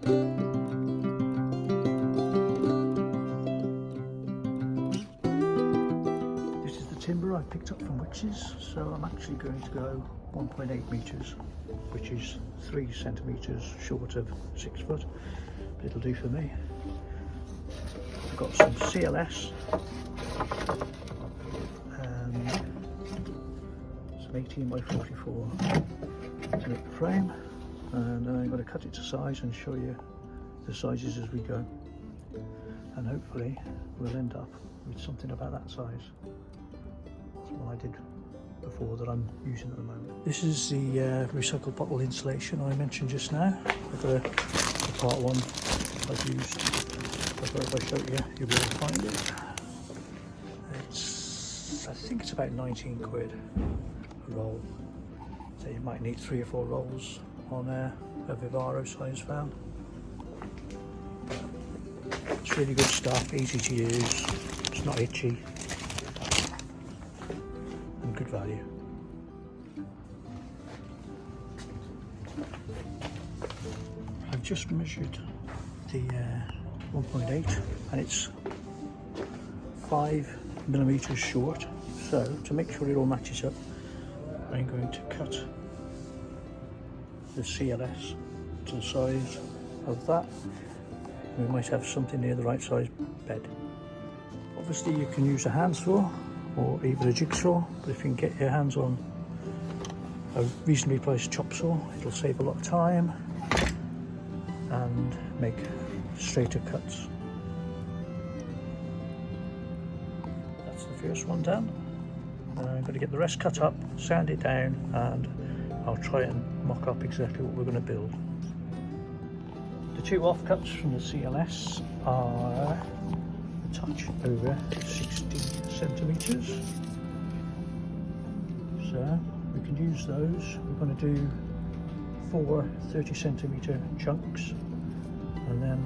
This is the timber I picked up from Witches, so I'm actually going to go 1.8 metres, which is 3 centimetres short of 6 foot, but it'll do for me. I've got some CLS and some 18 by 44 to make the frame, and then I'm going to cut it to size and show you the sizes as we go, and hopefully we'll end up with something about that size. That's what I did before that I'm using at the moment. This is the recycled bottle insulation I mentioned just now. The part one I've used. I thought if I show you, you'll be able to find it. I think it's about 19 quid a roll. So you might need 3 or 4 rolls on a Vivaro size fan. It's really good stuff, easy to use, it's not itchy, and good value. I've just measured the 1.8 and it's 5 millimeters short, so to make sure it all matches up, I'm going to cut the CLS to the size of that. We might have something near the right size bed. Obviously you can use a handsaw or even a jigsaw, but if you can get your hands on a reasonably priced chop saw, it'll save a lot of time and make straighter cuts. That's the first one done. I'm going to get the rest cut up, sand it down, and I'll try and mock up exactly what we're going to build. The 2 offcuts from the CLS are a touch over 60 centimetres, so we can use those. We're going to do 4 30 centimetre chunks, and then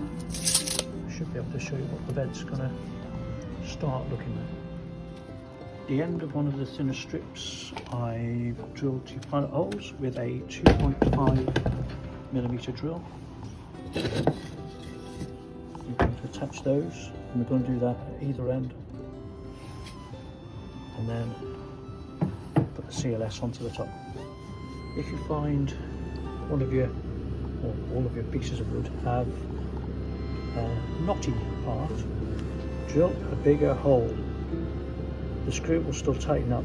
I should be able to show you what the bed's going to start looking like. The end of one of the thinner strips I've drilled 2 pilot holes with a 2.5mm drill. We're going to attach those, and we're going to do that at either end, and then put the CLS onto the top. If you find one of your, or all of your pieces of wood have a knotty part, drill a bigger hole. The screw will still tighten up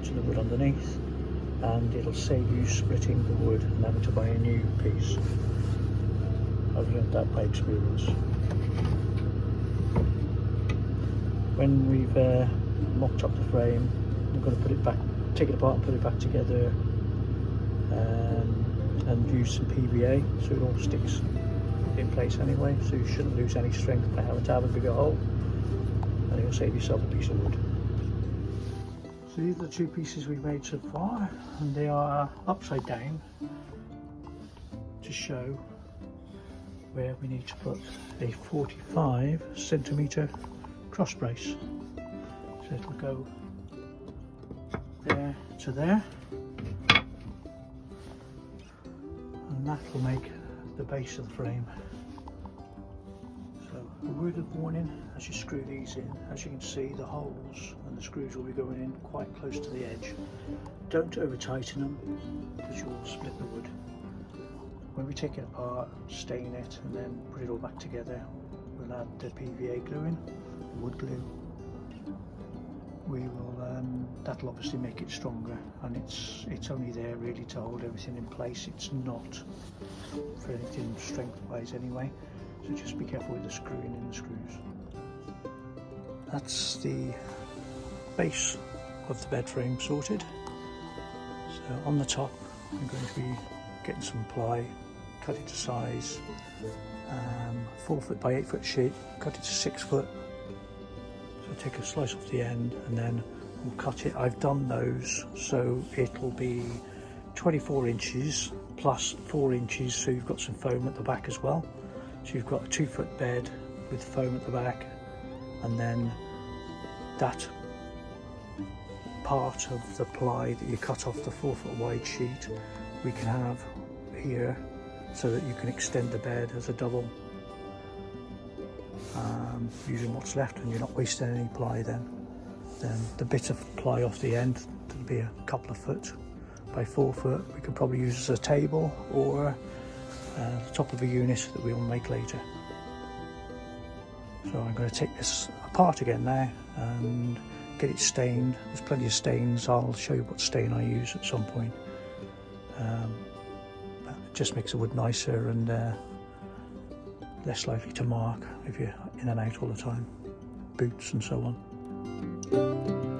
to the wood underneath, and it'll save you splitting the wood and having to buy a new piece. I've learned that by experience. When we've mocked up the frame, we're going to put it back, take it apart and put it back together, and use some PVA so it all sticks in place anyway, so you shouldn't lose any strength by having to have a bigger hole, and it'll save yourself a piece of wood. So these are the 2 pieces we've made so far, and they are upside down to show where we need to put a 45 centimetre cross brace. So it'll go there to there, and that will make the base of the frame. So a word of warning as you screw these in, as you can see the holes and the screws will be going in quite close to the edge. Don't over tighten them because you'll split the wood. When we take it apart, stain it, and then put it all back together, we'll add the PVA glue in, wood glue. We will, that'll obviously make it stronger, and it's only there really to hold everything in place. It's not for anything strength-wise anyway, so just be careful with the screwing in the screws. That's the base of the bed frame sorted. So on the top, I'm going to be getting some ply, cut it to size, 4 foot by 8 foot sheet, cut it to 6 foot. So take a slice off the end and then we'll cut it. I've done those, so it'll be 24 inches plus 4 inches, so you've got some foam at the back as well. So you've got a 2 foot bed with foam at the back, and then that part of the ply that you cut off the 4 foot wide sheet we can have here so that you can extend the bed as a double, using what's left, and you're not wasting any ply then. Then the bit of ply off the end, that'll be a couple of foot by 4 foot, we could probably use as a table or the top of a unit that we will make later. So I'm going to take this apart again now and get it stained. There's plenty of stains. I'll show you what stain I use at some point. It just makes the wood nicer and less likely to mark if you're in and out all the time, boots and so on.